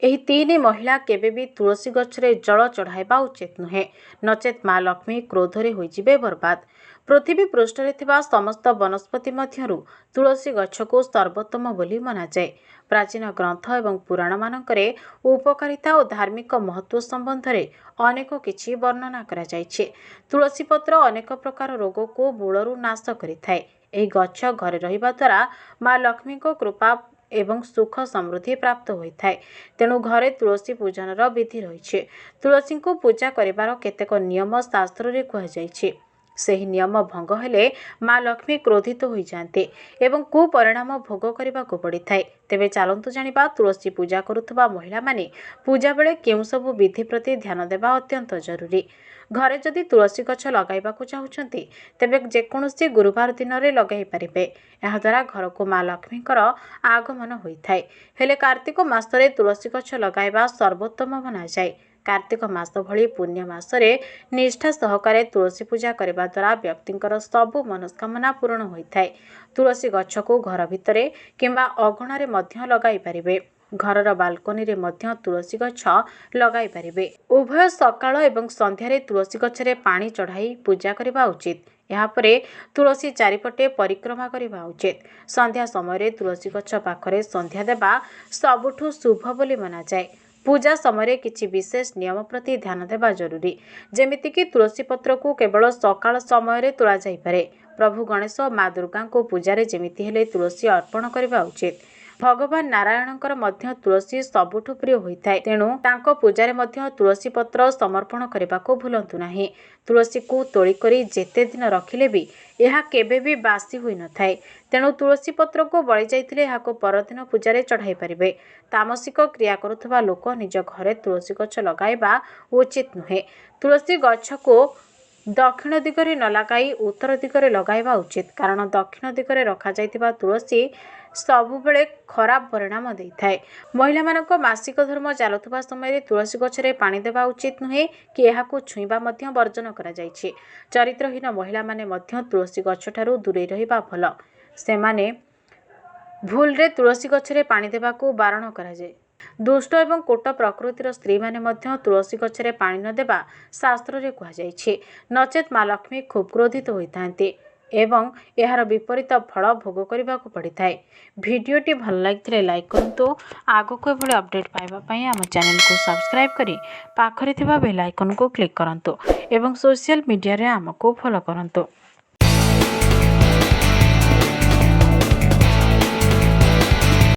ଏହି तीन महिला केबे भी तुलसी गछरे जल चढ़ाइबा उचित नुहे, नचेत माँ लक्ष्मी क्रोधरे होइजिबे बर्बाद। पृथ्वी पृष्ठरे थिबा समस्त वनस्पति मध्यरु तुलसी गछको सर्वोत्तम बोली मनाଯାଏ। प्राचीन ग्रंथ एवं पुराण मानकरे उपकारिता और धार्मिक महत्व संबंधरे अनेक किछि वर्णना करा जाइछे। तुलसी पत्र अनेक प्रकार रोग को मूलरू नाश करिथाए। एही गछ घरे रहिबा द्वारा माँ लक्ष्मी को कृपा एवं सुख समृद्धि प्राप्त होइथाए। तेणु घरे तुलसी पूजनर विधि रहिछे। तुलसी को पूजा करिबार केतेक नियम शास्त्र रे कहा जाइछे। ସେହି ନିୟମ ଭଙ୍ଗ ହେଲେ ମା ଲକ୍ଷ୍ମୀ କ୍ରୋଧିତ ହୋଇଯାଆନ୍ତି ଏବଂ କୁପରିଣାମ ଭୋଗ କରିବାକୁ ପଡ଼ିଥାଏ। ତେବେ ଚାଲନ୍ତୁ ଜାଣିବା ତୁଳସୀ ପୂଜା କରୁଥିବା ମହିଳାମାନେ ପୂଜା ବେଳେ କେଉଁ ସବୁ ବିଧି ପ୍ରତି ଧ୍ୟାନ ଦେବା ଅତ୍ୟନ୍ତ ଜରୁରୀ। ଘରେ ଯଦି ତୁଳସୀ ଗଛ ଲଗାଇବାକୁ ଚାହୁଁଛନ୍ତି ତେବେ ଯେକୌଣସି ଗୁରୁବାର ଦିନରେ ଲଗାଇ ପାରିବେ। ଏହାଦ୍ୱାରା ଘରକୁ ମା ଲକ୍ଷ୍ମୀଙ୍କର ଆଗମନ ହୋଇଥାଏ। ହେଲେ କାର୍ତ୍ତିକ ମାସରେ ତୁଳସୀ ଗଛ ଲଗାଇବା ସର୍ବୋତ୍ତମ ମନାଯାଏ। कार्तिक मास भली पुण्य मासरे निष्ठा सहकारे तुलसी पूजा करने द्वारा व्यक्तिंकर सबु मनस्कामना पूर्ण होता है। तुलसी गछ को घर भितरे किंबा अगणारे मध्य लगाई पारिबे। घरर बालकोनी रे मध्य तुलसी गछ लगाई पारिबे। उभय सकाळ एवं संध्यारे तुलसी गछरे पानी चढ़ाई पूजा करबा उचित। यापरे तुलसी चारिपटे परिक्रमा करबा उचित। संध्या समय तुलसी गछ पाखरे संध्या देबा सबुठु शुभ बोली मना जाए। पूजा समय किछि विशेष नियम प्रति ध्यान देबा जरूरी। जेमिति कि तुलसी पत्र को केवल सकाळ समय तोला जाई पारे। प्रभु गणेश और माँ दुर्गा को पूजा जेमिति हेले तुलसी अर्पण करबा उचित। भगवान नारायणकर मध्य तुलसी सबुठु प्रिय होता है। तेणु तांको पूजा मध्य तुलसी पत्र समर्पण करने को भूलंतु नहीं। तुलसी को तोली करी जेते दिन रखिले भी यह केबे भी बासी हुई न थाए। तेणु तुलसी पत्र को बळी जाइथिले याको परदिन पूजा चढ़ाई पारिबे। तामसिक क्रिया करुथबा लोक निज घरे तुलसी गछ लगाइबा उचित नुहे। तुलसी गछ को दक्षिण दिगरे न लगाई उत्तर दिगरे लगाइबा उचित। कारण दक्षिण दिगरे रखा जाइथिबा तुलसी सबुबेले खराब परिणाम देइथाए। महिला मानक मासिक धर्म चालुथबा समय तुलसी गछरे पानी देबा उचित नुहे कि एहाकु छुईबा मध्य वर्जन करा जाइछे। चरित्रहीन महिला माने मध्य तुलसी गछ ठारू दूरे रहिबा भल। सेमाने भूल रे तुलसी गछरे पानी देबाकू बारण करा जाए। दुष्ट एवं कोट प्रकृतिर स्त्री माने मध्य तुलसी गछरे पानी न देबा शास्त्र रे कहा जाइछे। नचेत माँ लक्ष्मी खूब क्रोधित होइथांती एवं यार विपरीत फल भोग करने को पड़ी थाए। भिडियोटी भल लगी लाइक करंतु। आगो को एभली अपडेट पाइबा पई आम चैनल को सब्सक्राइब करी पाखरे थिबा बेल आइकन को क्लिक करंतु एवं सोशल मीडिया रे आमको फॉलो करंतु।